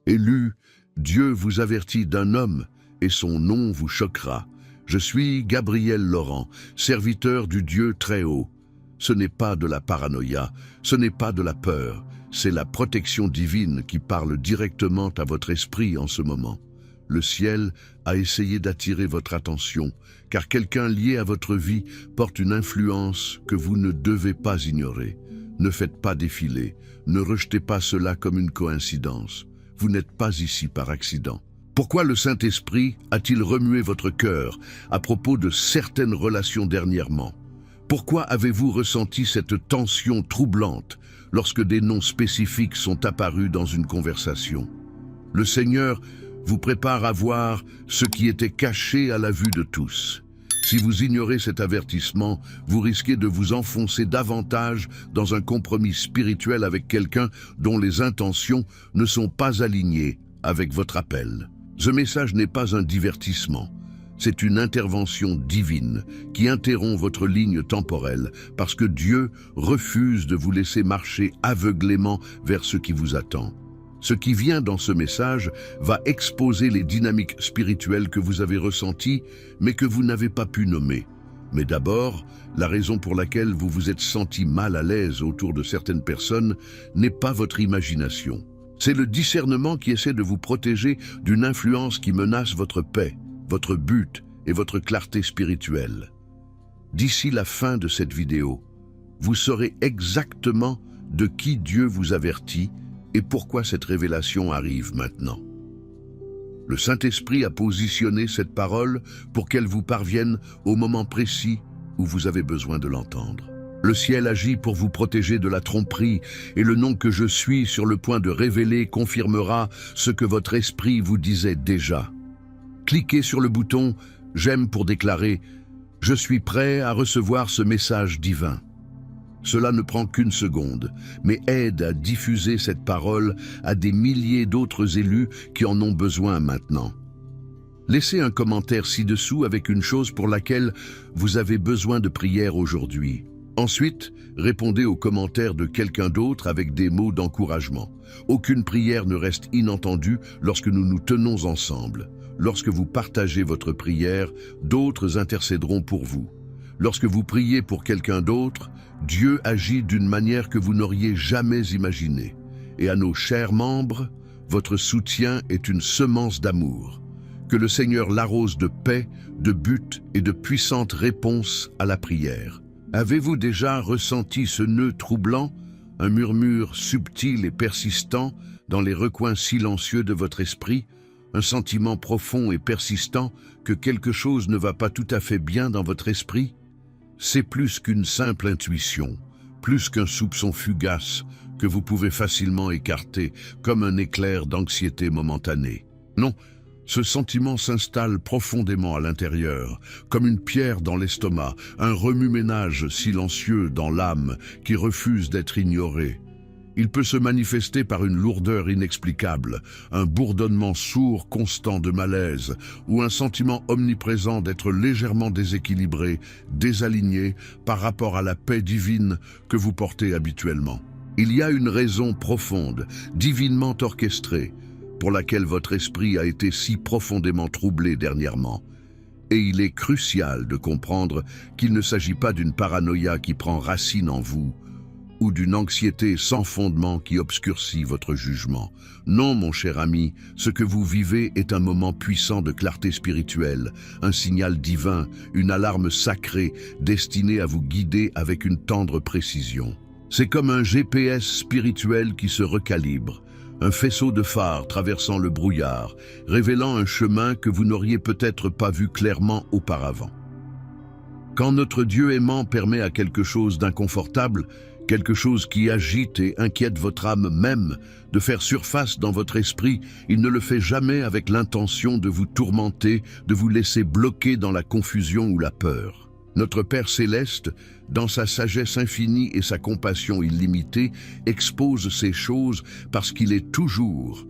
Élu, Dieu vous avertit d'un homme, et son nom vous choquera. Je suis Gabriel Laurent, serviteur du Dieu Très-Haut. Ce n'est pas de la paranoïa, ce n'est pas de la peur, c'est la protection divine qui parle directement à votre esprit en ce moment. Le ciel a essayé d'attirer votre attention, car quelqu'un lié à votre vie porte une influence que vous ne devez pas ignorer. Ne faites pas défiler, ne rejetez pas cela comme une coïncidence. Vous n'êtes pas ici par accident. Pourquoi le Saint-Esprit a-t-il remué votre cœur à propos de certaines relations dernièrement? Pourquoi avez-vous ressenti cette tension troublante lorsque des noms spécifiques sont apparus dans une conversation? Le Seigneur vous prépare à voir ce qui était caché à la vue de tous. Si vous ignorez cet avertissement, vous risquez de vous enfoncer davantage dans un compromis spirituel avec quelqu'un dont les intentions ne sont pas alignées avec votre appel. Ce message n'est pas un divertissement, c'est une intervention divine qui interrompt votre ligne temporelle parce que Dieu refuse de vous laisser marcher aveuglément vers ce qui vous attend. Ce qui vient dans ce message va exposer les dynamiques spirituelles que vous avez ressenties, mais que vous n'avez pas pu nommer. Mais d'abord, la raison pour laquelle vous vous êtes senti mal à l'aise autour de certaines personnes n'est pas votre imagination. C'est le discernement qui essaie de vous protéger d'une influence qui menace votre paix, votre but et votre clarté spirituelle. D'ici la fin de cette vidéo, vous saurez exactement de qui Dieu vous avertit et pourquoi cette révélation arrive maintenant. Le Saint-Esprit a positionné cette parole pour qu'elle vous parvienne au moment précis où vous avez besoin de l'entendre. Le ciel agit pour vous protéger de la tromperie et le nom que je suis sur le point de révéler confirmera ce que votre esprit vous disait déjà. Cliquez sur le bouton « J'aime » pour déclarer « Je suis prêt à recevoir ce message divin ». Cela ne prend qu'une seconde, mais aide à diffuser cette parole à des milliers d'autres élus qui en ont besoin maintenant. Laissez un commentaire ci-dessous avec une chose pour laquelle vous avez besoin de prière aujourd'hui. Ensuite, répondez aux commentaires de quelqu'un d'autre avec des mots d'encouragement. Aucune prière ne reste inentendue lorsque nous nous tenons ensemble. Lorsque vous partagez votre prière, d'autres intercéderont pour vous. Lorsque vous priez pour quelqu'un d'autre, Dieu agit d'une manière que vous n'auriez jamais imaginée. Et à nos chers membres, votre soutien est une semence d'amour. Que le Seigneur l'arrose de paix, de buts et de puissantes réponses à la prière. Avez-vous déjà ressenti ce nœud troublant, un murmure subtil et persistant dans les recoins silencieux de votre esprit, un sentiment profond et persistant que quelque chose ne va pas tout à fait bien dans votre esprit? C'est plus qu'une simple intuition, plus qu'un soupçon fugace que vous pouvez facilement écarter comme un éclair d'anxiété momentanée. Non, ce sentiment s'installe profondément à l'intérieur, comme une pierre dans l'estomac, un remue-ménage silencieux dans l'âme qui refuse d'être ignoré. Il peut se manifester par une lourdeur inexplicable, un bourdonnement sourd constant de malaise ou un sentiment omniprésent d'être légèrement déséquilibré, désaligné par rapport à la paix divine que vous portez habituellement. Il y a une raison profonde, divinement orchestrée, pour laquelle votre esprit a été si profondément troublé dernièrement. Et il est crucial de comprendre qu'il ne s'agit pas d'une paranoïa qui prend racine en vous, ou d'une anxiété sans fondement qui obscurcit votre jugement. Non, mon cher ami, ce que vous vivez est un moment puissant de clarté spirituelle, un signal divin, une alarme sacrée destinée à vous guider avec une tendre précision. C'est comme un GPS spirituel qui se recalibre, un faisceau de phare traversant le brouillard, révélant un chemin que vous n'auriez peut-être pas vu clairement auparavant. Quand notre Dieu aimant permet à quelque chose d'inconfortable, quelque chose qui agite et inquiète votre âme même, de faire surface dans votre esprit, il ne le fait jamais avec l'intention de vous tourmenter, de vous laisser bloquer dans la confusion ou la peur. Notre Père Céleste, dans sa sagesse infinie et sa compassion illimitée, expose ces choses parce qu'il est toujours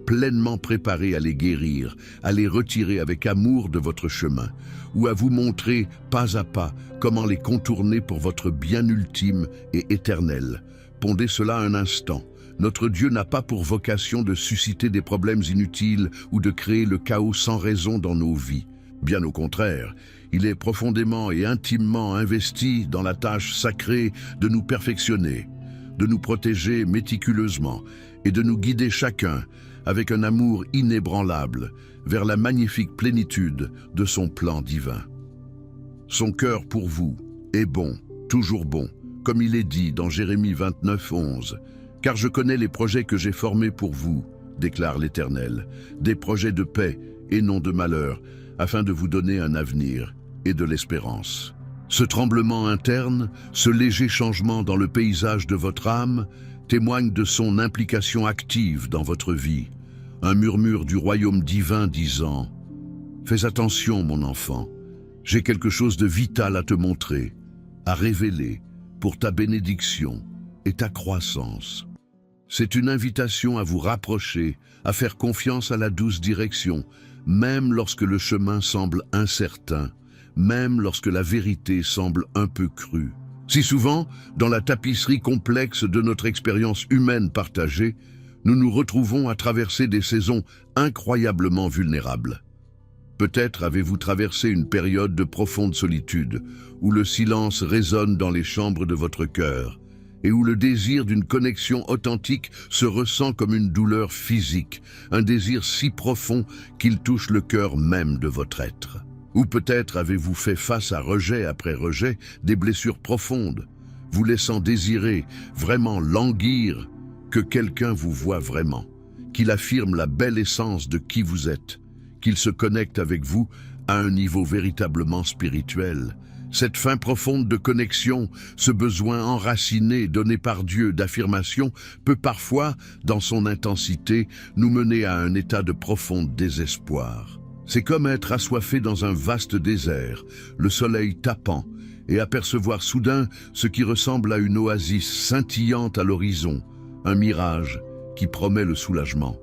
pleinement préparé à les guérir, à les retirer avec amour de votre chemin, ou à vous montrer pas à pas comment les contourner pour votre bien ultime et éternel. Pondez cela un instant. Notre Dieu n'a pas pour vocation de susciter des problèmes inutiles ou de créer le chaos sans raison dans nos vies. Bien au contraire, il est profondément et intimement investi dans la tâche sacrée de nous perfectionner, de nous protéger méticuleusement et de nous guider chacun avec un amour inébranlable vers la magnifique plénitude de son plan divin. Son cœur pour vous est bon, toujours bon, comme il est dit dans Jérémie 29, 11. « Car je connais les projets que j'ai formés pour vous, déclare l'Éternel, des projets de paix et non de malheur, afin de vous donner un avenir et de l'espérance. » Ce tremblement interne, ce léger changement dans le paysage de votre âme, témoigne de son implication active dans votre vie. Un murmure du royaume divin disant « Fais attention, mon enfant, j'ai quelque chose de vital à te montrer, à révéler pour ta bénédiction et ta croissance. » C'est une invitation à vous rapprocher, à faire confiance à la douce direction, même lorsque le chemin semble incertain, même lorsque la vérité semble un peu crue. Si souvent, dans la tapisserie complexe de notre expérience humaine partagée, nous nous retrouvons à traverser des saisons incroyablement vulnérables. Peut-être avez-vous traversé une période de profonde solitude, où le silence résonne dans les chambres de votre cœur, et où le désir d'une connexion authentique se ressent comme une douleur physique, un désir si profond qu'il touche le cœur même de votre être. Ou peut-être avez-vous fait face à rejet après rejet, des blessures profondes, vous laissant désirer, vraiment languir, que quelqu'un vous voie vraiment, qu'il affirme la belle essence de qui vous êtes, qu'il se connecte avec vous à un niveau véritablement spirituel. Cette faim profonde de connexion, ce besoin enraciné donné par Dieu d'affirmation peut parfois, dans son intensité, nous mener à un état de profond désespoir. C'est comme être assoiffé dans un vaste désert, le soleil tapant, et apercevoir soudain ce qui ressemble à une oasis scintillante à l'horizon, un mirage qui promet le soulagement.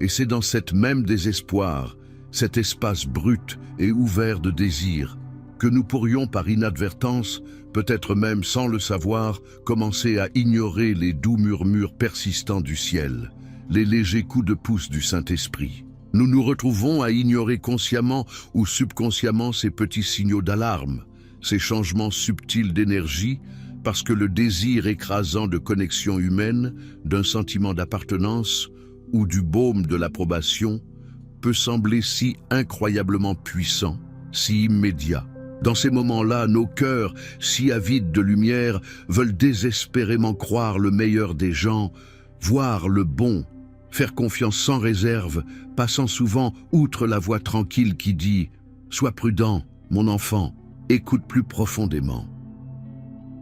Et c'est dans cet même désespoir, cet espace brut et ouvert de désir, que nous pourrions par inadvertance, peut-être même sans le savoir, commencer à ignorer les doux murmures persistants du ciel, les légers coups de pouce du Saint-Esprit. Nous nous retrouvons à ignorer consciemment ou subconsciemment ces petits signaux d'alarme, ces changements subtils d'énergie, parce que le désir écrasant de connexion humaine, d'un sentiment d'appartenance ou du baume de l'approbation peut sembler si incroyablement puissant, si immédiat. Dans ces moments-là, nos cœurs, si avides de lumière, veulent désespérément croire le meilleur des gens, voir le bon, faire confiance sans réserve, passant souvent outre la voix tranquille qui dit « Sois prudent, mon enfant, écoute plus profondément ».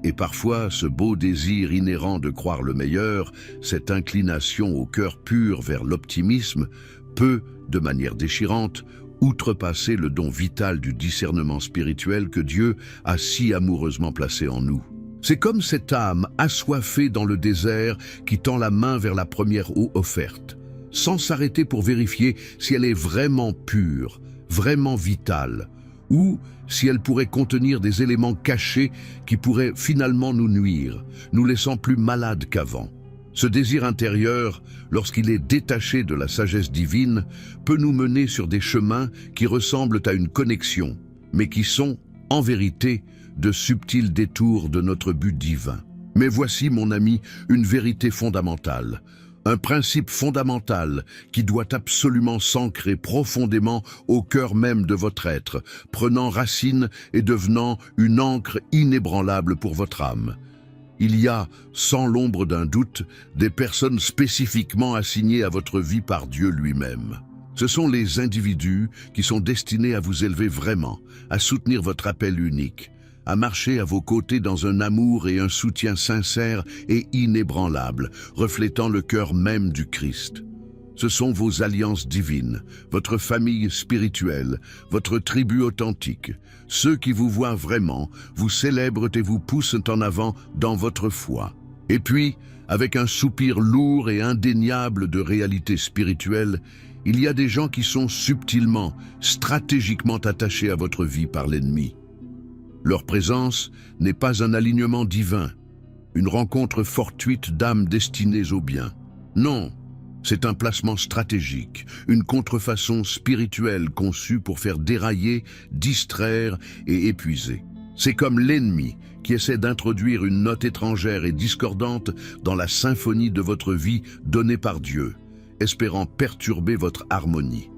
Et parfois, ce beau désir inhérent de croire le meilleur, cette inclination au cœur pur vers l'optimisme, peut, de manière déchirante, outrepasser le don vital du discernement spirituel que Dieu a si amoureusement placé en nous. C'est comme cette âme assoiffée dans le désert qui tend la main vers la première eau offerte, sans s'arrêter pour vérifier si elle est vraiment pure, vraiment vitale, ou si elle pourrait contenir des éléments cachés qui pourraient finalement nous nuire, nous laissant plus malades qu'avant. Ce désir intérieur, lorsqu'il est détaché de la sagesse divine, peut nous mener sur des chemins qui ressemblent à une connexion, mais qui sont, en vérité, de subtils détours de notre but divin. Mais voici, mon ami, une vérité fondamentale, un principe fondamental qui doit absolument s'ancrer profondément au cœur même de votre être, prenant racine et devenant une ancre inébranlable pour votre âme. Il y a, sans l'ombre d'un doute, des personnes spécifiquement assignées à votre vie par Dieu lui-même. Ce sont les individus qui sont destinés à vous élever vraiment, à soutenir votre appel unique, à marcher à vos côtés dans un amour et un soutien sincère et inébranlable, reflétant le cœur même du Christ. Ce sont vos alliances divines, votre famille spirituelle, votre tribu authentique. Ceux qui vous voient vraiment, vous célèbrent et vous poussent en avant dans votre foi. Et puis, avec un soupir lourd et indéniable de réalité spirituelle, il y a des gens qui sont subtilement, stratégiquement attachés à votre vie par l'ennemi. Leur présence n'est pas un alignement divin, une rencontre fortuite d'âmes destinées au bien. Non, c'est un placement stratégique, une contrefaçon spirituelle conçue pour faire dérailler, distraire et épuiser. C'est comme l'ennemi qui essaie d'introduire une note étrangère et discordante dans la symphonie de votre vie donnée par Dieu, espérant perturber votre harmonie.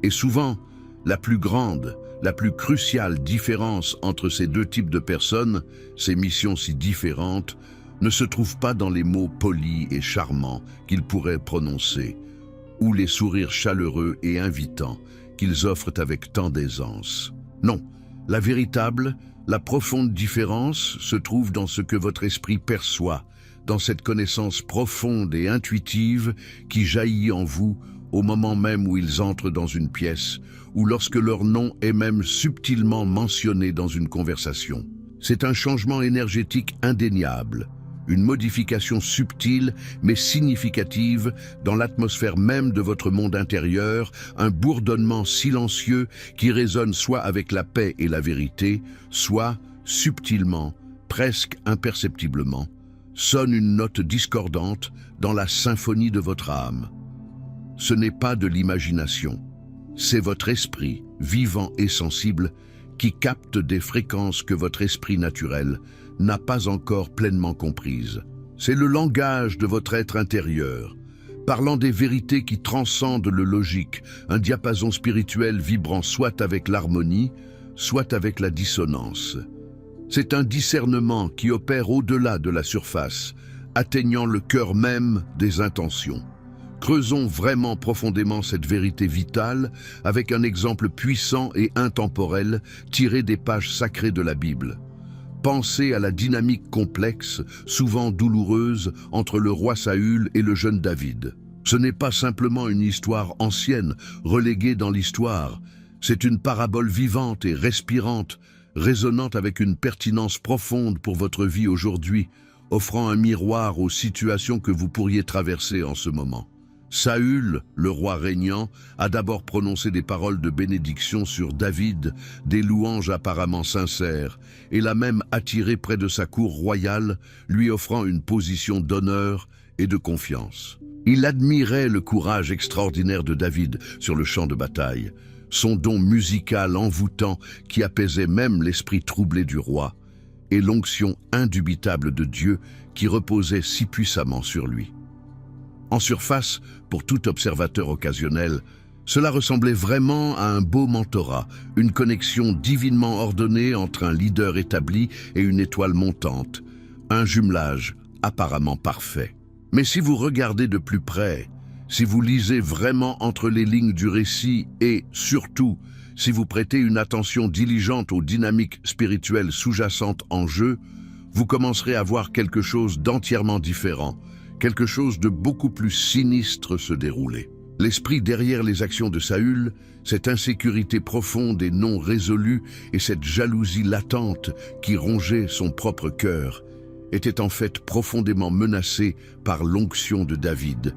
Et souvent, la plus grande, la plus cruciale différence entre ces deux types de personnes, ces missions si différentes, ne se trouve pas dans les mots polis et charmants qu'ils pourraient prononcer, ou les sourires chaleureux et invitants qu'ils offrent avec tant d'aisance. Non, la véritable, la profonde différence se trouve dans ce que votre esprit perçoit, dans cette connaissance profonde et intuitive qui jaillit en vous au moment même où ils entrent dans une pièce, ou lorsque leur nom est même subtilement mentionné dans une conversation. C'est un changement énergétique indéniable, une modification subtile mais significative dans l'atmosphère même de votre monde intérieur, un bourdonnement silencieux qui résonne soit avec la paix et la vérité, soit subtilement, presque imperceptiblement, sonne une note discordante dans la symphonie de votre âme. Ce n'est pas de l'imagination, c'est votre esprit, vivant et sensible, qui capte des fréquences que votre esprit naturel n'a pas encore pleinement comprises. C'est le langage de votre être intérieur, parlant des vérités qui transcendent le logique, un diapason spirituel vibrant soit avec l'harmonie, soit avec la dissonance. C'est un discernement qui opère au-delà de la surface, atteignant le cœur même des intentions. Creusons vraiment profondément cette vérité vitale avec un exemple puissant et intemporel tiré des pages sacrées de la Bible. Pensez à la dynamique complexe, souvent douloureuse, entre le roi Saül et le jeune David. Ce n'est pas simplement une histoire ancienne, reléguée dans l'histoire. C'est une parabole vivante et respirante, résonnante avec une pertinence profonde pour votre vie aujourd'hui, offrant un miroir aux situations que vous pourriez traverser en ce moment. Saül, le roi régnant, a d'abord prononcé des paroles de bénédiction sur David, des louanges apparemment sincères, et l'a même attiré près de sa cour royale, lui offrant une position d'honneur et de confiance. Il admirait le courage extraordinaire de David sur le champ de bataille, son don musical envoûtant qui apaisait même l'esprit troublé du roi, et l'onction indubitable de Dieu qui reposait si puissamment sur lui. En surface, pour tout observateur occasionnel, cela ressemblait vraiment à un beau mentorat, une connexion divinement ordonnée entre un leader établi et une étoile montante, un jumelage apparemment parfait. Mais si vous regardez de plus près, si vous lisez vraiment entre les lignes du récit et, surtout, si vous prêtez une attention diligente aux dynamiques spirituelles sous-jacentes en jeu, vous commencerez à voir quelque chose d'entièrement différent, quelque chose de beaucoup plus sinistre se dérouler. L'esprit derrière les actions de Saül, cette insécurité profonde et non résolue et cette jalousie latente qui rongeait son propre cœur, était en fait profondément menacé par l'onction de David,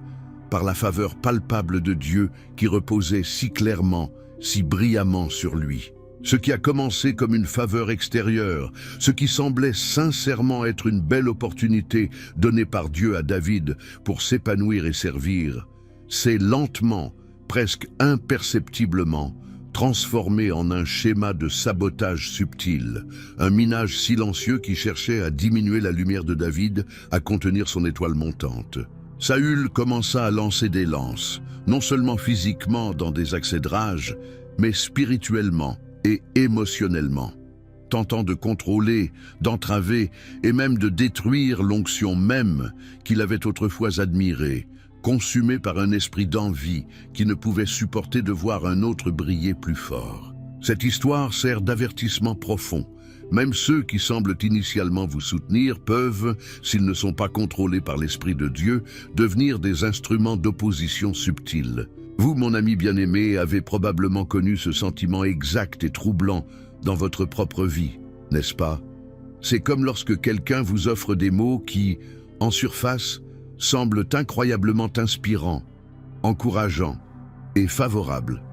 par la faveur palpable de Dieu qui reposait si clairement, si brillamment sur lui. Ce qui a commencé comme une faveur extérieure, ce qui semblait sincèrement être une belle opportunité donnée par Dieu à David pour s'épanouir et servir, s'est lentement, presque imperceptiblement, transformé en un schéma de sabotage subtil, un minage silencieux qui cherchait à diminuer la lumière de David, à contenir son étoile montante. Saül commença à lancer des lances, non seulement physiquement dans des accès de rage, mais spirituellement et émotionnellement, tentant de contrôler, d'entraver et même de détruire l'onction même qu'il avait autrefois admirée, consumé par un esprit d'envie qui ne pouvait supporter de voir un autre briller plus fort. Cette histoire sert d'avertissement profond. Même ceux qui semblent initialement vous soutenir peuvent, s'ils ne sont pas contrôlés par l'Esprit de Dieu, devenir des instruments d'opposition subtile. Vous, mon ami bien-aimé, avez probablement connu ce sentiment exact et troublant dans votre propre vie, n'est-ce pas? C'est comme lorsque quelqu'un vous offre des mots qui, en surface, semblent incroyablement inspirants, encourageants et favorables,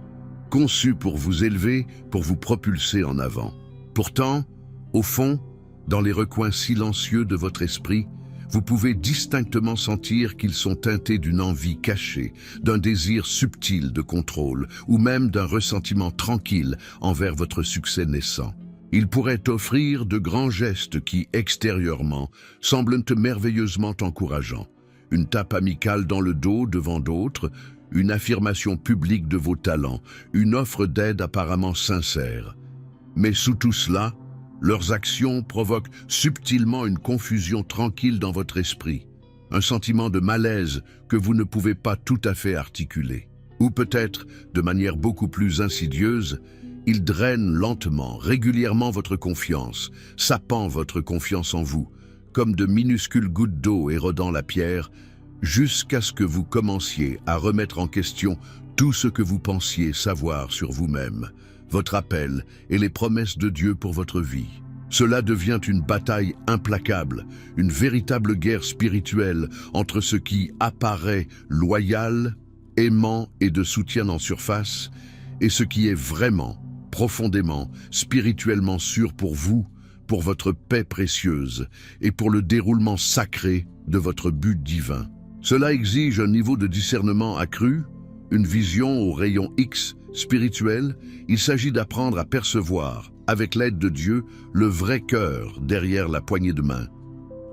conçus pour vous élever, pour vous propulser en avant. Pourtant, au fond, dans les recoins silencieux de votre esprit, Vous pouvez distinctement sentir qu'ils sont teintés d'une envie cachée, d'un désir subtil de contrôle, ou même d'un ressentiment tranquille envers votre succès naissant. Ils pourraient offrir de grands gestes qui, extérieurement, semblent merveilleusement encourageants. Une tape amicale dans le dos devant d'autres, une affirmation publique de vos talents, une offre d'aide apparemment sincère. Mais sous tout cela, leurs actions provoquent subtilement une confusion tranquille dans votre esprit, un sentiment de malaise que vous ne pouvez pas tout à fait articuler. Ou peut-être, de manière beaucoup plus insidieuse, ils drainent lentement, régulièrement votre confiance, sapant votre confiance en vous, comme de minuscules gouttes d'eau érodant la pierre, jusqu'à ce que vous commenciez à remettre en question tout ce que vous pensiez savoir sur vous-même, votre appel et les promesses de Dieu pour votre vie. Cela devient une bataille implacable, une véritable guerre spirituelle entre ce qui apparaît loyal, aimant et de soutien en surface, et ce qui est vraiment, profondément, spirituellement sûr pour vous, pour votre paix précieuse et pour le déroulement sacré de votre but divin. Cela exige un niveau de discernement accru, une vision au rayon X spirituel. Il s'agit d'apprendre à percevoir, avec l'aide de Dieu, le vrai cœur derrière la poignée de main.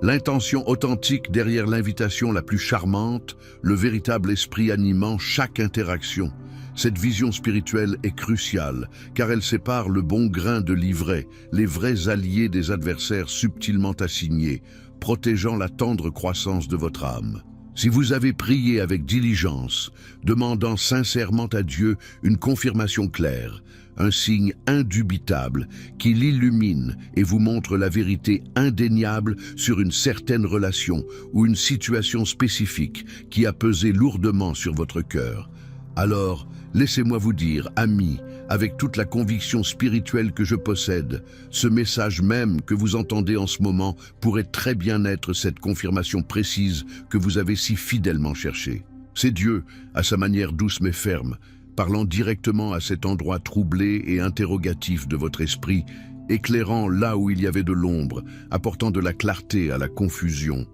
L'intention authentique derrière l'invitation la plus charmante, le véritable esprit animant chaque interaction. Cette vision spirituelle est cruciale, car elle sépare le bon grain de l'ivraie, les vrais alliés des adversaires subtilement assignés, protégeant la tendre croissance de votre âme. Si vous avez prié avec diligence, demandant sincèrement à Dieu une confirmation claire, un signe indubitable qui l'illumine et vous montre la vérité indéniable sur une certaine relation ou une situation spécifique qui a pesé lourdement sur votre cœur, alors laissez-moi vous dire, amis, avec toute la conviction spirituelle que je possède, ce message même que vous entendez en ce moment pourrait très bien être cette confirmation précise que vous avez si fidèlement cherchée. C'est Dieu, à sa manière douce mais ferme, parlant directement à cet endroit troublé et interrogatif de votre esprit, éclairant là où il y avait de l'ombre, apportant de la clarté à la confusion.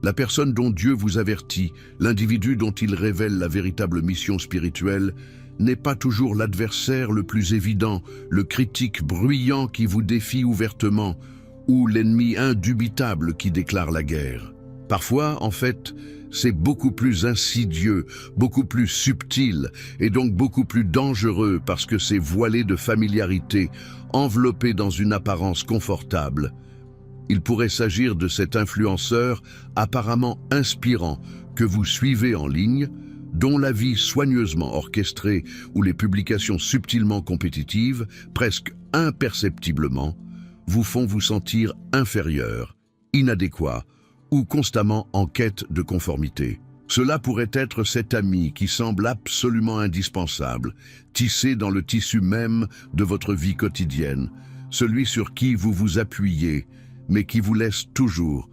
La personne dont Dieu vous avertit, l'individu dont il révèle la véritable mission spirituelle, n'est pas toujours l'adversaire le plus évident, le critique bruyant qui vous défie ouvertement, ou l'ennemi indubitable qui déclare la guerre. Parfois, en fait, c'est beaucoup plus insidieux, beaucoup plus subtil, et donc beaucoup plus dangereux parce que c'est voilé de familiarité, enveloppé dans une apparence confortable. Il pourrait s'agir de cet influenceur apparemment inspirant que vous suivez en ligne, dont la vie soigneusement orchestrée ou les publications subtilement compétitives, presque imperceptiblement, vous font vous sentir inférieur, inadéquat ou constamment en quête de conformité. Cela pourrait être cet ami qui semble absolument indispensable, tissé dans le tissu même de votre vie quotidienne, celui sur qui vous vous appuyez, mais qui vous laisse toujours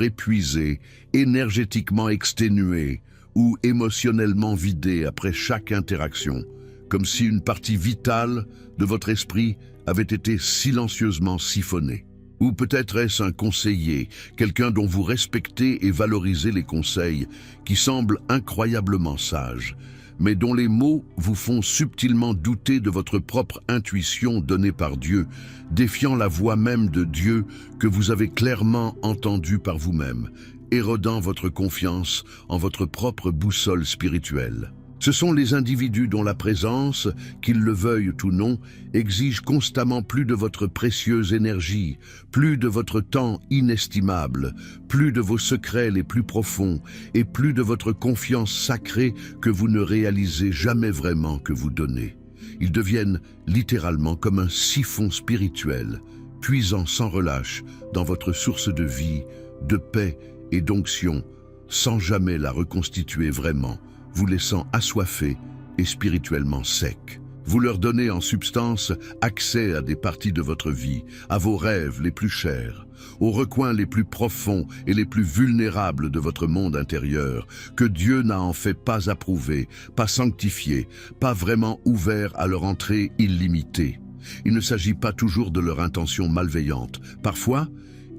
épuisé, énergétiquement exténué ou émotionnellement vidé après chaque interaction, comme si une partie vitale de votre esprit avait été silencieusement siphonnée. Ou peut-être est-ce un conseiller, quelqu'un dont vous respectez et valorisez les conseils, qui semble incroyablement sage, mais dont les mots vous font subtilement douter de votre propre intuition donnée par Dieu, défiant la voix même de Dieu que vous avez clairement entendue par vous-même, érodant votre confiance en votre propre boussole spirituelle. Ce sont les individus dont la présence, qu'ils le veuillent ou non, exige constamment plus de votre précieuse énergie, plus de votre temps inestimable, plus de vos secrets les plus profonds et plus de votre confiance sacrée que vous ne réalisez jamais vraiment que vous donnez. Ils deviennent littéralement comme un siphon spirituel, puisant sans relâche dans votre source de vie, de paix et d'onction, sans jamais la reconstituer vraiment, vous laissant assoiffé et spirituellement sec. Vous leur donnez en substance accès à des parties de votre vie, à vos rêves les plus chers, aux recoins les plus profonds et les plus vulnérables de votre monde intérieur, que Dieu n'a en fait pas approuvé, pas sanctifié, pas vraiment ouvert à leur entrée illimitée. Il ne s'agit pas toujours de leur intention malveillante. Parfois,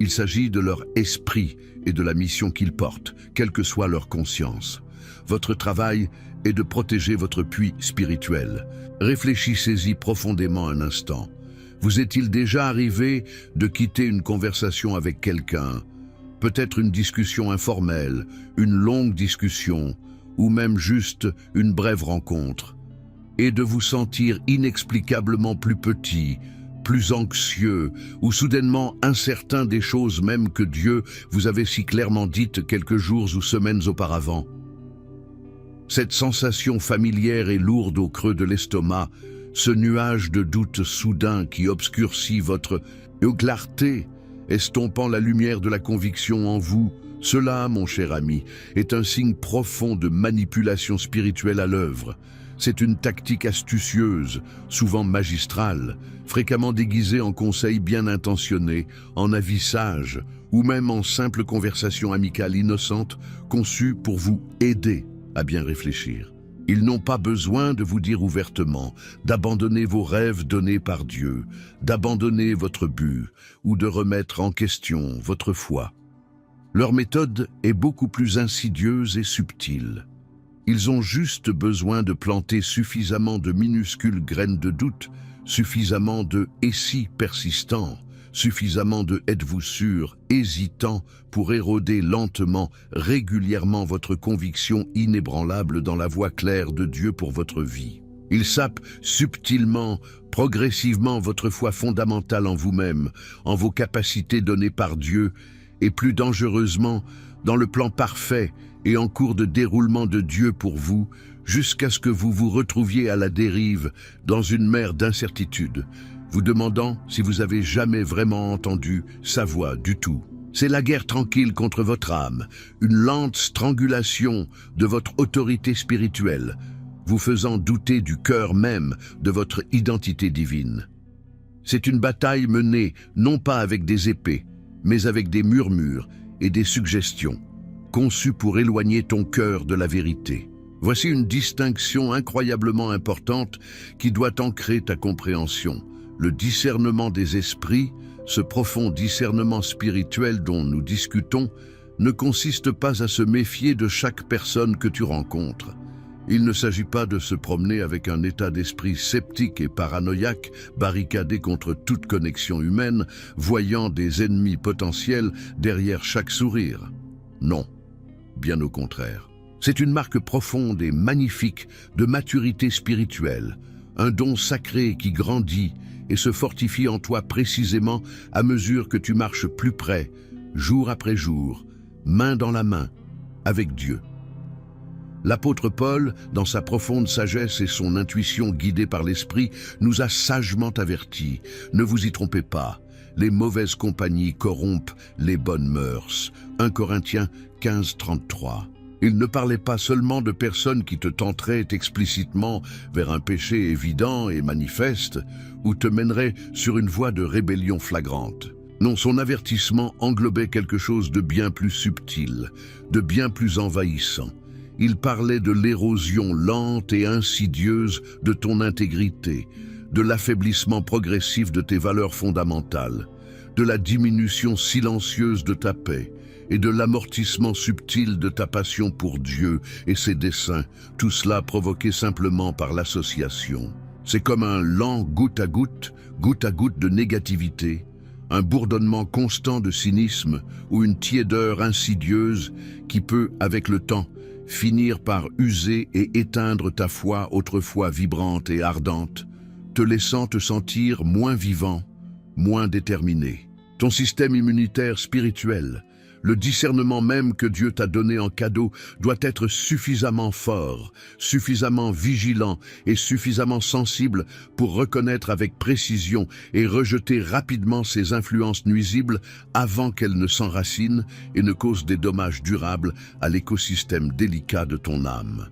il s'agit de leur esprit, et de la mission qu'ils portent, quelle que soit leur conscience. Votre travail est de protéger votre puits spirituel. Réfléchissez-y profondément un instant. Vous est-il déjà arrivé de quitter une conversation avec quelqu'un, peut-être une discussion informelle, une longue discussion, ou même juste une brève rencontre, et de vous sentir inexplicablement plus petit, plus anxieux, ou soudainement incertain des choses même que Dieu vous avait si clairement dites quelques jours ou semaines auparavant? Cette sensation familière et lourde au creux de l'estomac, ce nuage de doute soudain qui obscurcit votre clarté, estompant la lumière de la conviction en vous, cela, mon cher ami, est un signe profond de manipulation spirituelle à l'œuvre. C'est une tactique astucieuse, souvent magistrale, fréquemment déguisée en conseils bien intentionnés, en avis sages, ou même en simple conversation amicale innocente, conçue pour vous aider à bien réfléchir. Ils n'ont pas besoin de vous dire ouvertement d'abandonner vos rêves donnés par Dieu, d'abandonner votre but ou de remettre en question votre foi. Leur méthode est beaucoup plus insidieuse et subtile. Ils ont juste besoin de planter suffisamment de minuscules graines de doute, suffisamment de « et si » persistants, suffisamment de « êtes-vous sûr » hésitants pour éroder lentement, régulièrement votre conviction inébranlable dans la voie claire de Dieu pour votre vie. Ils sapent subtilement, progressivement votre foi fondamentale en vous-même, en vos capacités données par Dieu, et plus dangereusement, dans le plan parfait et en cours de déroulement de Dieu pour vous, jusqu'à ce que vous vous retrouviez à la dérive dans une mer d'incertitude, vous demandant si vous avez jamais vraiment entendu sa voix du tout. C'est la guerre tranquille contre votre âme, une lente strangulation de votre autorité spirituelle, vous faisant douter du cœur même de votre identité divine. C'est une bataille menée non pas avec des épées, mais avec des murmures et des suggestions, conçues pour éloigner ton cœur de la vérité. Voici une distinction incroyablement importante qui doit ancrer ta compréhension. Le discernement des esprits, ce profond discernement spirituel dont nous discutons, ne consiste pas à se méfier de chaque personne que tu rencontres. Il ne s'agit pas de se promener avec un état d'esprit sceptique et paranoïaque, barricadé contre toute connexion humaine, voyant des ennemis potentiels derrière chaque sourire. Non, bien au contraire. C'est une marque profonde et magnifique de maturité spirituelle, un don sacré qui grandit et se fortifie en toi précisément à mesure que tu marches plus près, jour après jour, main dans la main, avec Dieu. L'apôtre Paul, dans sa profonde sagesse et son intuition guidée par l'Esprit, nous a sagement avertis. Ne vous y trompez pas, les mauvaises compagnies corrompent les bonnes mœurs. 1 Corinthiens 15, 33. Il ne parlait pas seulement de personnes qui te tenteraient explicitement vers un péché évident et manifeste, ou te mèneraient sur une voie de rébellion flagrante. Non, son avertissement englobait quelque chose de bien plus subtil, de bien plus envahissant. Il parlait de l'érosion lente et insidieuse de ton intégrité, de l'affaiblissement progressif de tes valeurs fondamentales, de la diminution silencieuse de ta paix et de l'amortissement subtil de ta passion pour Dieu et ses desseins, tout cela provoqué simplement par l'association. C'est comme un lent goutte à goutte de négativité, un bourdonnement constant de cynisme ou une tiédeur insidieuse qui peut, avec le temps, finir par user et éteindre ta foi autrefois vibrante et ardente, te laissant te sentir moins vivant, moins déterminé. Ton système immunitaire spirituel, le discernement même que Dieu t'a donné en cadeau, doit être suffisamment fort, suffisamment vigilant et suffisamment sensible pour reconnaître avec précision et rejeter rapidement ces influences nuisibles avant qu'elles ne s'enracinent et ne causent des dommages durables à l'écosystème délicat de ton âme.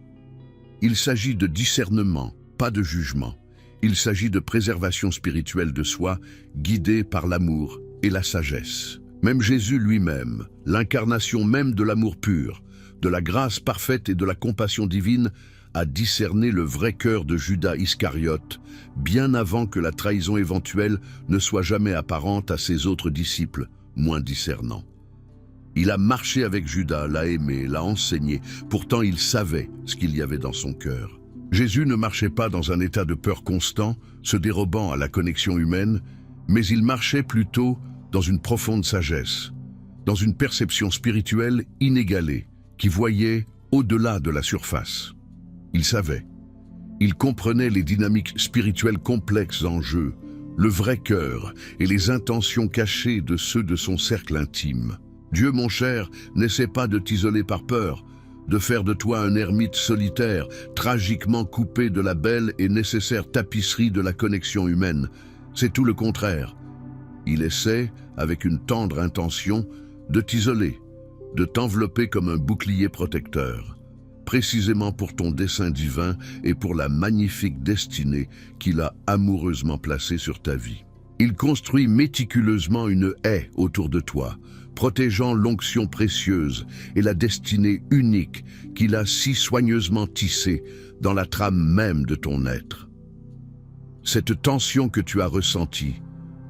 Il s'agit de discernement, pas de jugement. Il s'agit de préservation spirituelle de soi, guidée par l'amour et la sagesse. Même Jésus lui-même, l'incarnation même de l'amour pur, de la grâce parfaite et de la compassion divine, a discerné le vrai cœur de Judas Iscariote, bien avant que la trahison éventuelle ne soit jamais apparente à ses autres disciples, moins discernants. Il a marché avec Judas, l'a aimé, l'a enseigné. Pourtant, il savait ce qu'il y avait dans son cœur. Jésus ne marchait pas dans un état de peur constant, se dérobant à la connexion humaine, mais il marchait plutôt dans une profonde sagesse, dans une perception spirituelle inégalée, qui voyait au-delà de la surface. Il savait. Il comprenait les dynamiques spirituelles complexes en jeu, le vrai cœur et les intentions cachées de ceux de son cercle intime. Dieu, mon cher, n'essaie pas de t'isoler par peur, de faire de toi un ermite solitaire, tragiquement coupé de la belle et nécessaire tapisserie de la connexion humaine. C'est tout le contraire. Il essaie, avec une tendre intention, de t'isoler, de t'envelopper comme un bouclier protecteur, précisément pour ton dessein divin et pour la magnifique destinée qu'il a amoureusement placée sur ta vie. Il construit méticuleusement une haie autour de toi, protégeant l'onction précieuse et la destinée unique qu'il a si soigneusement tissée dans la trame même de ton être. Cette tension que tu as ressentie,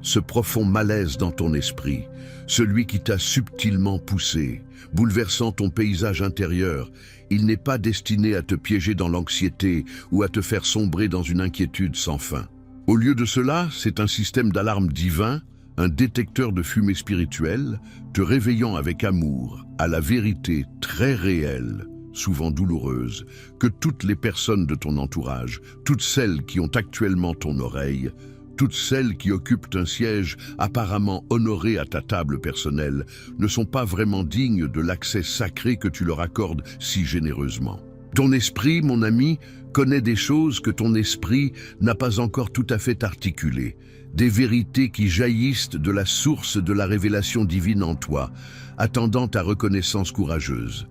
ce profond malaise dans ton esprit, celui qui t'a subtilement poussé, bouleversant ton paysage intérieur, il n'est pas destiné à te piéger dans l'anxiété ou à te faire sombrer dans une inquiétude sans fin. Au lieu de cela, c'est un système d'alarme divin, un détecteur de fumée spirituelle, te réveillant avec amour à la vérité très réelle, souvent douloureuse, que toutes les personnes de ton entourage, toutes celles qui ont actuellement ton oreille, toutes celles qui occupent un siège apparemment honoré à ta table personnelle, ne sont pas vraiment dignes de l'accès sacré que tu leur accordes si généreusement. Ton esprit, mon ami, connaît des choses que ton esprit n'a pas encore tout à fait articulées, des vérités qui jaillissent de la source de la révélation divine en toi, attendant ta reconnaissance courageuse.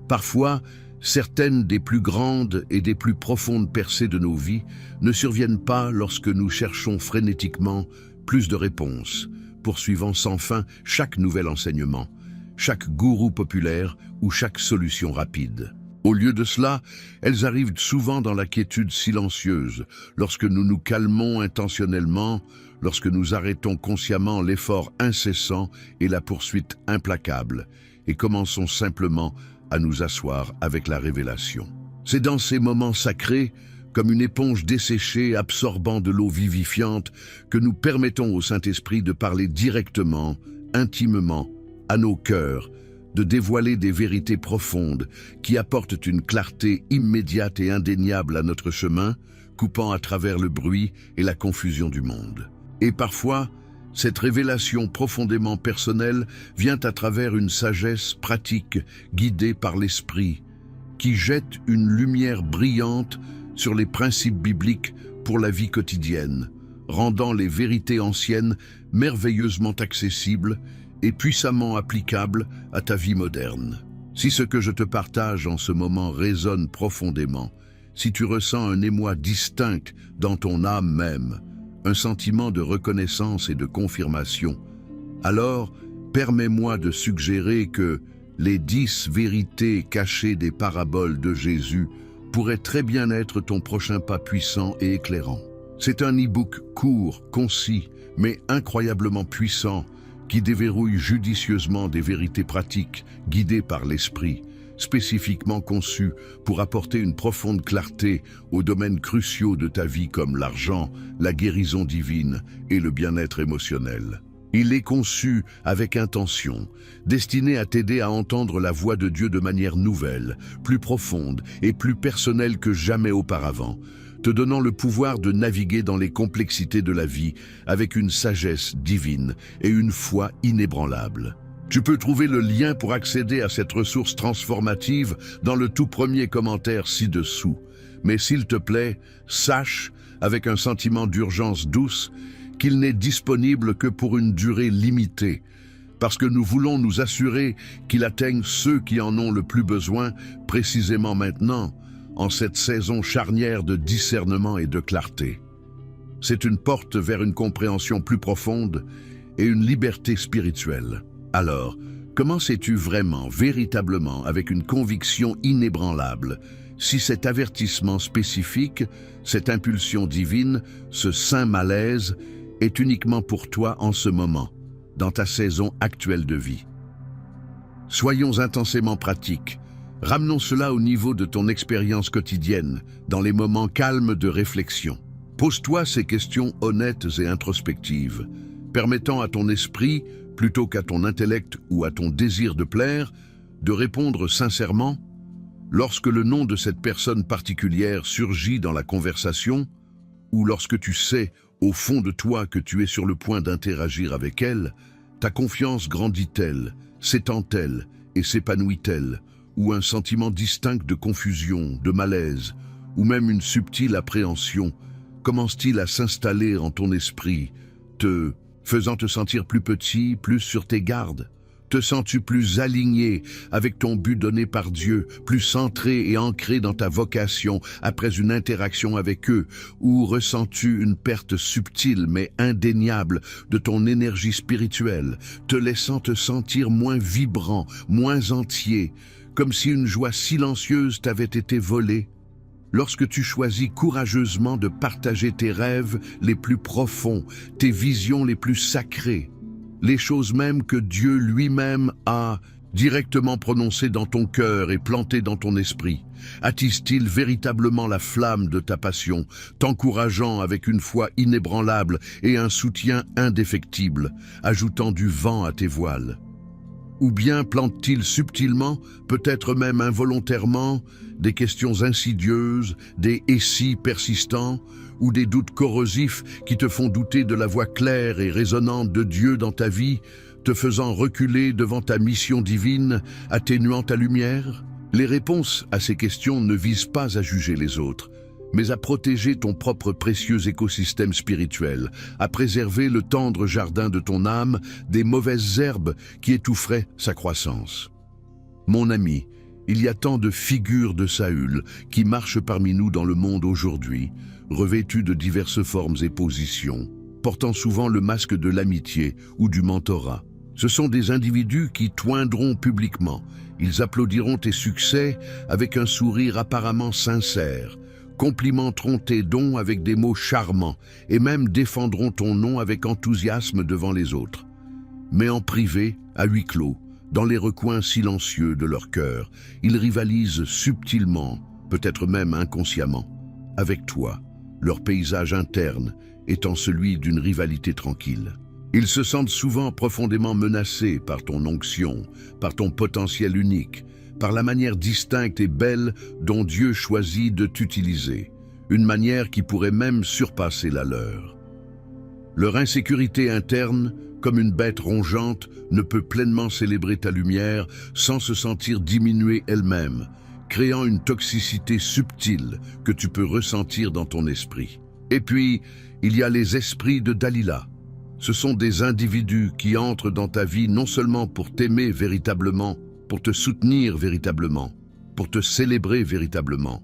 Parfois, certaines des plus grandes et des plus profondes percées de nos vies ne surviennent pas lorsque nous cherchons frénétiquement plus de réponses, poursuivant sans fin chaque nouvel enseignement, chaque gourou populaire ou chaque solution rapide. Au lieu de cela, elles arrivent souvent dans la quiétude silencieuse, lorsque nous nous calmons intentionnellement, lorsque nous arrêtons consciemment l'effort incessant et la poursuite implacable, et commençons simplement à nous asseoir avec la révélation. C'est dans ces moments sacrés, comme une éponge desséchée absorbant de l'eau vivifiante, que nous permettons au Saint-Esprit de parler directement, intimement, à nos cœurs, de dévoiler des vérités profondes qui apportent une clarté immédiate et indéniable à notre chemin, coupant à travers le bruit et la confusion du monde. Et parfois, cette révélation profondément personnelle vient à travers une sagesse pratique guidée par l'Esprit, qui jette une lumière brillante sur les principes bibliques pour la vie quotidienne, rendant les vérités anciennes merveilleusement accessibles et puissamment applicables à ta vie moderne. Si ce que je te partage en ce moment résonne profondément, si tu ressens un émoi distinct dans ton âme même, un sentiment de reconnaissance et de confirmation, alors permets-moi de suggérer que les 10 vérités cachées des paraboles de Jésus pourraient très bien être ton prochain pas puissant et éclairant. C'est un e-book court, concis, mais incroyablement puissant, qui déverrouille judicieusement des vérités pratiques guidées par l'Esprit, spécifiquement conçues pour apporter une profonde clarté aux domaines cruciaux de ta vie comme l'argent, la guérison divine et le bien-être émotionnel. Il est conçu avec intention, destiné à t'aider à entendre la voix de Dieu de manière nouvelle, plus profonde et plus personnelle que jamais auparavant, te donnant le pouvoir de naviguer dans les complexités de la vie avec une sagesse divine et une foi inébranlable. Tu peux trouver le lien pour accéder à cette ressource transformative dans le tout premier commentaire ci-dessous. Mais s'il te plaît, sache, avec un sentiment d'urgence douce, qu'il n'est disponible que pour une durée limitée, parce que nous voulons nous assurer qu'il atteigne ceux qui en ont le plus besoin précisément maintenant, en cette saison charnière de discernement et de clarté. C'est une porte vers une compréhension plus profonde et une liberté spirituelle. Alors, comment sais-tu vraiment, véritablement, avec une conviction inébranlable, si cet avertissement spécifique, cette impulsion divine, ce saint malaise, est uniquement pour toi en ce moment, dans ta saison actuelle de vie? Soyons intensément pratiques. Ramenons cela au niveau de ton expérience quotidienne, dans les moments calmes de réflexion. Pose-toi ces questions honnêtes et introspectives, permettant à ton esprit, plutôt qu'à ton intellect ou à ton désir de plaire, de répondre sincèrement. Lorsque le nom de cette personne particulière surgit dans la conversation, ou lorsque tu sais, au fond de toi, que tu es sur le point d'interagir avec elle, ta confiance grandit-elle, s'étend-elle et s'épanouit-elle, ou un sentiment distinct de confusion, de malaise, ou même une subtile appréhension, commence-t-il à s'installer en ton esprit, faisant te sentir plus petit, plus sur tes gardes? Te sens-tu plus aligné avec ton but donné par Dieu, plus centré et ancré dans ta vocation après une interaction avec eux, ou ressens-tu une perte subtile mais indéniable de ton énergie spirituelle, te laissant te sentir moins vibrant, moins entier, comme si une joie silencieuse t'avait été volée? Lorsque tu choisis courageusement de partager tes rêves les plus profonds, tes visions les plus sacrées, les choses mêmes que Dieu lui-même a directement prononcées dans ton cœur et plantées dans ton esprit, attise-t-il véritablement la flamme de ta passion, t'encourageant avec une foi inébranlable et un soutien indéfectible, ajoutant du vent à tes voiles? Ou bien plante-t-il subtilement, peut-être même involontairement, des questions insidieuses, des « et si » persistants, ou des doutes corrosifs qui te font douter de la voix claire et résonnante de Dieu dans ta vie, te faisant reculer devant ta mission divine, atténuant ta lumière? Les réponses à ces questions ne visent pas à juger les autres, mais à protéger ton propre précieux écosystème spirituel, à préserver le tendre jardin de ton âme des mauvaises herbes qui étoufferaient sa croissance. Mon ami, il y a tant de figures de Saül qui marchent parmi nous dans le monde aujourd'hui, revêtus de diverses formes et positions, portant souvent le masque de l'amitié ou du mentorat. Ce sont des individus qui t'oindront publiquement. Ils applaudiront tes succès avec un sourire apparemment sincère, complimenteront tes dons avec des mots charmants et même défendront ton nom avec enthousiasme devant les autres. Mais en privé, à huis clos, dans les recoins silencieux de leur cœur, ils rivalisent subtilement, peut-être même inconsciemment, avec toi, leur paysage interne étant celui d'une rivalité tranquille. Ils se sentent souvent profondément menacés par ton onction, par ton potentiel unique, par la manière distincte et belle dont Dieu choisit de t'utiliser, une manière qui pourrait même surpasser la leur. Leur insécurité interne, comme une bête rongeante, ne peut pleinement célébrer ta lumière sans se sentir diminuée elle-même, créant une toxicité subtile que tu peux ressentir dans ton esprit. Et puis, il y a les esprits de Dalila. Ce sont des individus qui entrent dans ta vie non seulement pour t'aimer véritablement, pour te soutenir véritablement, pour te célébrer véritablement,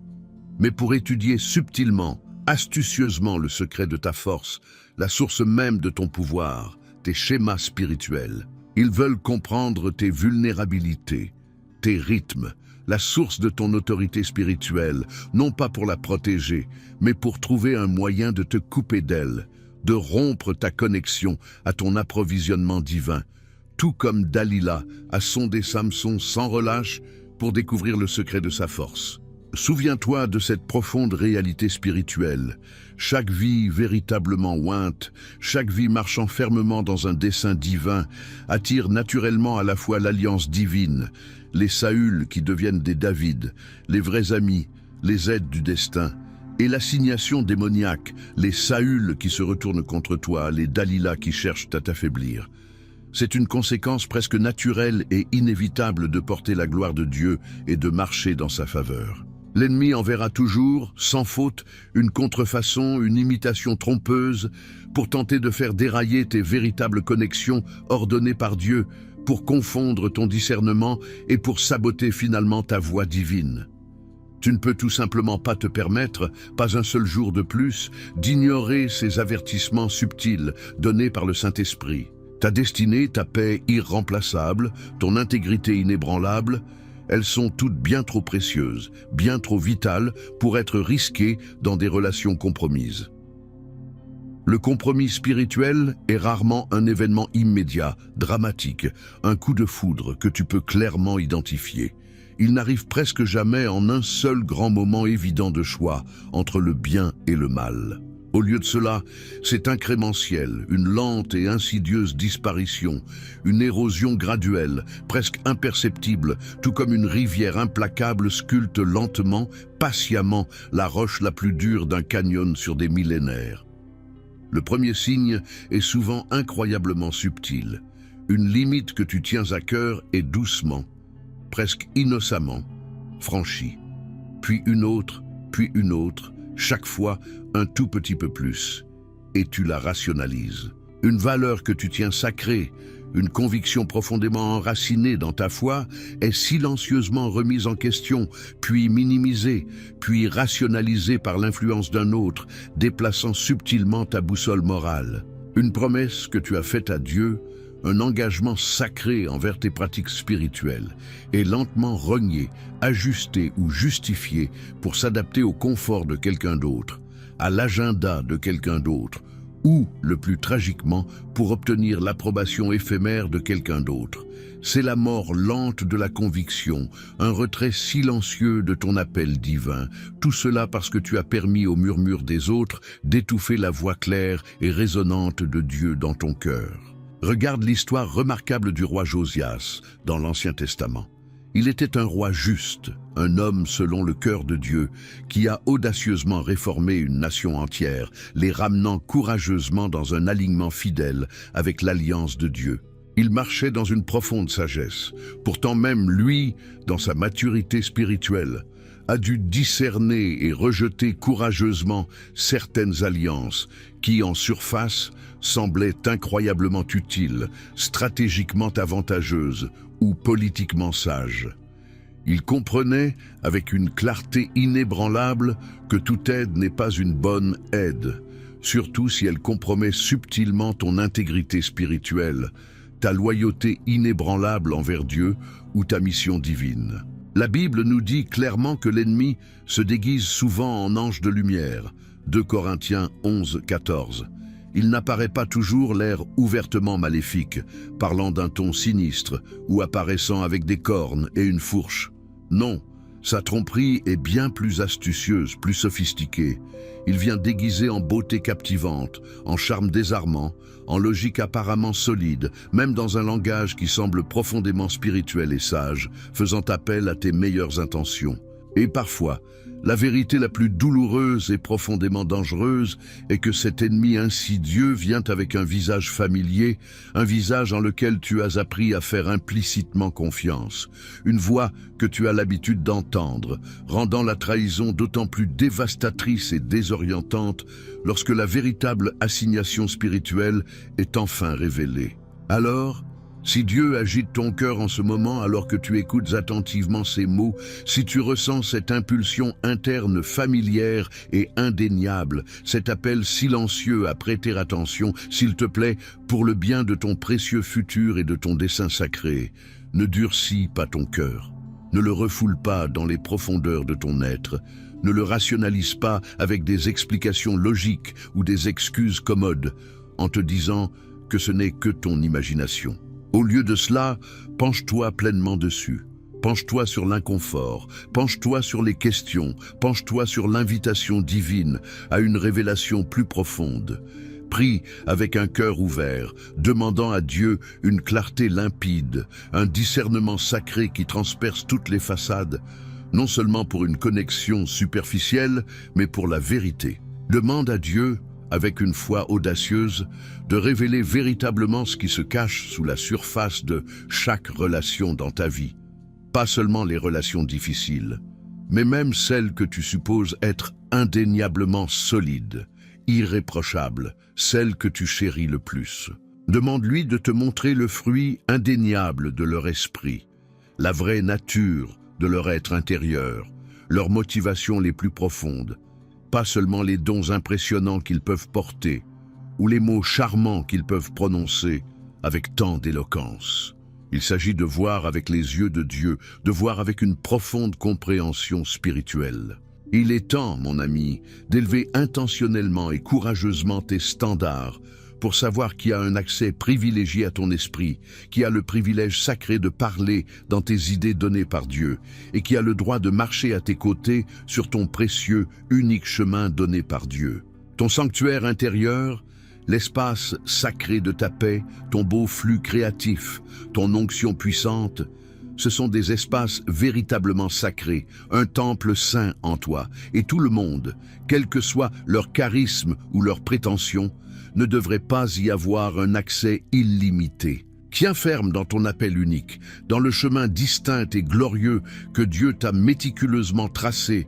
mais pour étudier subtilement, astucieusement le secret de ta force, la source même de ton pouvoir, tes schémas spirituels. Ils veulent comprendre tes vulnérabilités, tes rythmes, la source de ton autorité spirituelle, non pas pour la protéger, mais pour trouver un moyen de te couper d'elle, de rompre ta connexion à ton approvisionnement divin, tout comme Dalila a sondé Samson sans relâche pour découvrir le secret de sa force. Souviens-toi de cette profonde réalité spirituelle. Chaque vie véritablement ointe, chaque vie marchant fermement dans un dessein divin, attire naturellement à la fois l'alliance divine, les Saül qui deviennent des David, les vrais amis, les aides du destin, et l'assignation démoniaque, les Saül qui se retournent contre toi, les Dalila qui cherchent à t'affaiblir. C'est une conséquence presque naturelle et inévitable de porter la gloire de Dieu et de marcher dans sa faveur. L'ennemi enverra toujours, sans faute, une contrefaçon, une imitation trompeuse, pour tenter de faire dérailler tes véritables connexions ordonnées par Dieu, pour confondre ton discernement et pour saboter finalement ta voie divine. Tu ne peux tout simplement pas te permettre, pas un seul jour de plus, d'ignorer ces avertissements subtils donnés par le Saint-Esprit. Ta destinée, ta paix irremplaçable, ton intégrité inébranlable, elles sont toutes bien trop précieuses, bien trop vitales pour être risquées dans des relations compromises. Le compromis spirituel est rarement un événement immédiat, dramatique, un coup de foudre que tu peux clairement identifier. Il n'arrive presque jamais en un seul grand moment évident de choix entre le bien et le mal. Au lieu de cela, c'est incrémentiel, une lente et insidieuse disparition, une érosion graduelle, presque imperceptible, tout comme une rivière implacable sculpte lentement, patiemment, la roche la plus dure d'un canyon sur des millénaires. Le premier signe est souvent incroyablement subtil. Une limite que tu tiens à cœur est doucement, presque innocemment, franchie. Puis une autre, chaque fois un tout petit peu plus. Et tu la rationalises. Une valeur que tu tiens sacrée, une conviction profondément enracinée dans ta foi, est silencieusement remise en question, puis minimisée, puis rationalisée par l'influence d'un autre, déplaçant subtilement ta boussole morale. Une promesse que tu as faite à Dieu, un engagement sacré envers tes pratiques spirituelles, est lentement rogné, ajusté ou justifié pour s'adapter au confort de quelqu'un d'autre, à l'agenda de quelqu'un d'autre, ou, le plus tragiquement, pour obtenir l'approbation éphémère de quelqu'un d'autre. C'est la mort lente de la conviction, un retrait silencieux de ton appel divin, tout cela parce que tu as permis au murmure des autres d'étouffer la voix claire et résonnante de Dieu dans ton cœur. Regarde l'histoire remarquable du roi Josias dans l'Ancien Testament. Il était un roi juste, un homme selon le cœur de Dieu, qui a audacieusement réformé une nation entière, les ramenant courageusement dans un alignement fidèle avec l'alliance de Dieu. Il marchait dans une profonde sagesse. Pourtant même lui, dans sa maturité spirituelle, a dû discerner et rejeter courageusement certaines alliances qui, en surface, semblaient incroyablement utiles, stratégiquement avantageuses ou politiquement sages. Il comprenait, avec une clarté inébranlable, que toute aide n'est pas une bonne aide, surtout si elle compromet subtilement ton intégrité spirituelle, ta loyauté inébranlable envers Dieu ou ta mission divine. La Bible nous dit clairement que l'ennemi se déguise souvent en ange de lumière, 2 Corinthiens 11, 14. Il n'apparaît pas toujours l'air ouvertement maléfique, parlant d'un ton sinistre ou apparaissant avec des cornes et une fourche. Non, sa tromperie est bien plus astucieuse, plus sophistiquée. Il vient déguisé en beauté captivante, en charme désarmant, en logique apparemment solide, même dans un langage qui semble profondément spirituel et sage, faisant appel à tes meilleures intentions. Et parfois, la vérité la plus douloureuse et profondément dangereuse est que cet ennemi insidieux vient avec un visage familier, un visage en lequel tu as appris à faire implicitement confiance, une voix que tu as l'habitude d'entendre, rendant la trahison d'autant plus dévastatrice et désorientante lorsque la véritable assignation spirituelle est enfin révélée. Alors, si Dieu agite ton cœur en ce moment alors que tu écoutes attentivement ces mots, si tu ressens cette impulsion interne familière et indéniable, cet appel silencieux à prêter attention, s'il te plaît, pour le bien de ton précieux futur et de ton dessein sacré, ne durcis pas ton cœur. Ne le refoule pas dans les profondeurs de ton être. Ne le rationalise pas avec des explications logiques ou des excuses commodes, en te disant que ce n'est que ton imagination. Au lieu de cela, penche-toi pleinement dessus. Penche-toi sur l'inconfort, penche-toi sur les questions, penche-toi sur l'invitation divine à une révélation plus profonde. Prie avec un cœur ouvert, demandant à Dieu une clarté limpide, un discernement sacré qui transperce toutes les façades, non seulement pour une connexion superficielle, mais pour la vérité. Demande à Dieu, avec une foi audacieuse, de révéler véritablement ce qui se cache sous la surface de chaque relation dans ta vie. Pas seulement les relations difficiles, mais même celles que tu supposes être indéniablement solides, irréprochables, celles que tu chéris le plus. Demande-lui de te montrer le fruit indéniable de leur esprit, la vraie nature de leur être intérieur, leurs motivations les plus profondes, pas seulement les dons impressionnants qu'ils peuvent porter, ou les mots charmants qu'ils peuvent prononcer avec tant d'éloquence. Il s'agit de voir avec les yeux de Dieu, de voir avec une profonde compréhension spirituelle. Il est temps, mon ami, d'élever intentionnellement et courageusement tes standards pour savoir qui a un accès privilégié à ton esprit, qui a le privilège sacré de parler dans tes idées données par Dieu et qui a le droit de marcher à tes côtés sur ton précieux, unique chemin donné par Dieu. Ton sanctuaire intérieur, l'espace sacré de ta paix, ton beau flux créatif, ton onction puissante, ce sont des espaces véritablement sacrés, un temple saint en toi, et tout le monde, quel que soit leur charisme ou leur prétention, ne devrait pas y avoir un accès illimité. Tiens ferme dans ton appel unique, dans le chemin distinct et glorieux que Dieu t'a méticuleusement tracé,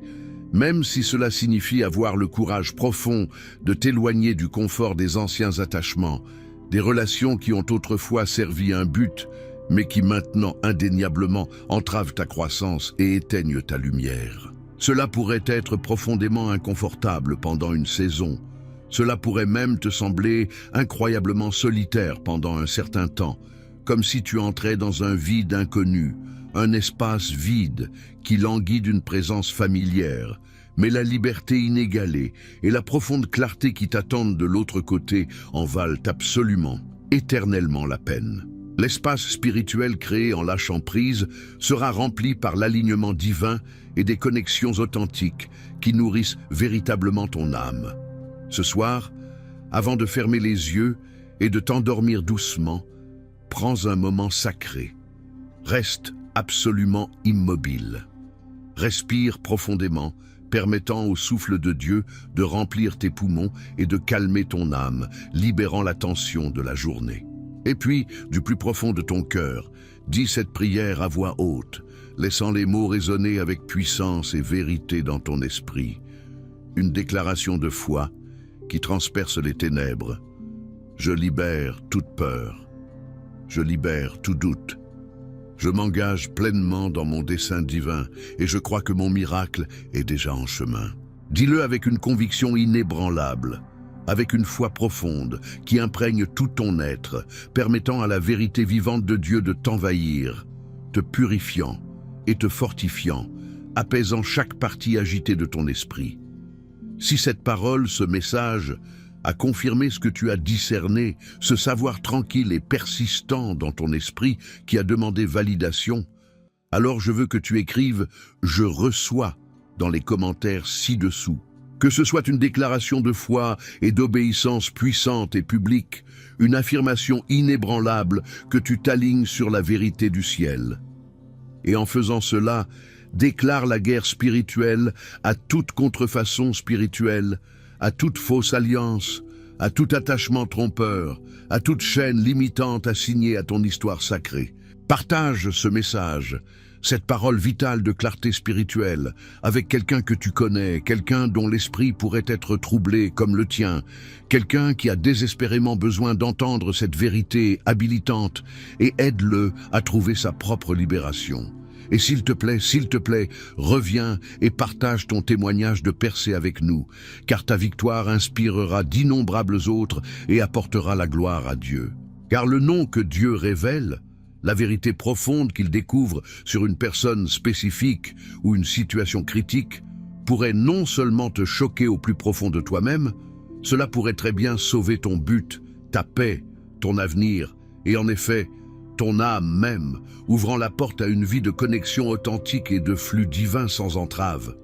même si cela signifie avoir le courage profond de t'éloigner du confort des anciens attachements, des relations qui ont autrefois servi un but, mais qui maintenant indéniablement entravent ta croissance et éteignent ta lumière. Cela pourrait être profondément inconfortable pendant une saison. Cela pourrait même te sembler incroyablement solitaire pendant un certain temps, comme si tu entrais dans un vide inconnu, un espace vide qui languit d'une présence familière. Mais la liberté inégalée et la profonde clarté qui t'attendent de l'autre côté en valent absolument, éternellement la peine. L'espace spirituel créé en lâchant prise sera rempli par l'alignement divin et des connexions authentiques qui nourrissent véritablement ton âme. Ce soir, avant de fermer les yeux et de t'endormir doucement, prends un moment sacré. Reste absolument immobile. Respire profondément, permettant au souffle de Dieu de remplir tes poumons et de calmer ton âme, libérant la tension de la journée. Et puis, du plus profond de ton cœur, dis cette prière à voix haute, laissant les mots résonner avec puissance et vérité dans ton esprit. Une déclaration de foi qui transperce les ténèbres. Je libère toute peur. Je libère tout doute. Je m'engage pleinement dans mon dessein divin et je crois que mon miracle est déjà en chemin. Dis-le avec une conviction inébranlable, avec une foi profonde qui imprègne tout ton être, permettant à la vérité vivante de Dieu de t'envahir, te purifiant et te fortifiant, apaisant chaque partie agitée de ton esprit. Si cette parole, ce message, a confirmé ce que tu as discerné, ce savoir tranquille et persistant dans ton esprit qui a demandé validation, alors je veux que tu écrives « Je reçois » dans les commentaires ci-dessous. Que ce soit une déclaration de foi et d'obéissance puissante et publique, une affirmation inébranlable que tu t'alignes sur la vérité du ciel. Et en faisant cela, déclare la guerre spirituelle à toute contrefaçon spirituelle, à toute fausse alliance, à tout attachement trompeur, à toute chaîne limitante assignée à ton histoire sacrée. Partage ce message, cette parole vitale de clarté spirituelle, avec quelqu'un que tu connais, quelqu'un dont l'esprit pourrait être troublé comme le tien, quelqu'un qui a désespérément besoin d'entendre cette vérité habilitante, et aide-le à trouver sa propre libération. Et s'il te plaît, reviens et partage ton témoignage de percée avec nous, car ta victoire inspirera d'innombrables autres et apportera la gloire à Dieu. Car le nom que Dieu révèle, la vérité profonde qu'il découvre sur une personne spécifique ou une situation critique, pourrait non seulement te choquer au plus profond de toi-même, cela pourrait très bien sauver ton but, ta paix, ton avenir, et en effet, ton âme même, ouvrant la porte à une vie de connexion authentique et de flux divin sans entrave.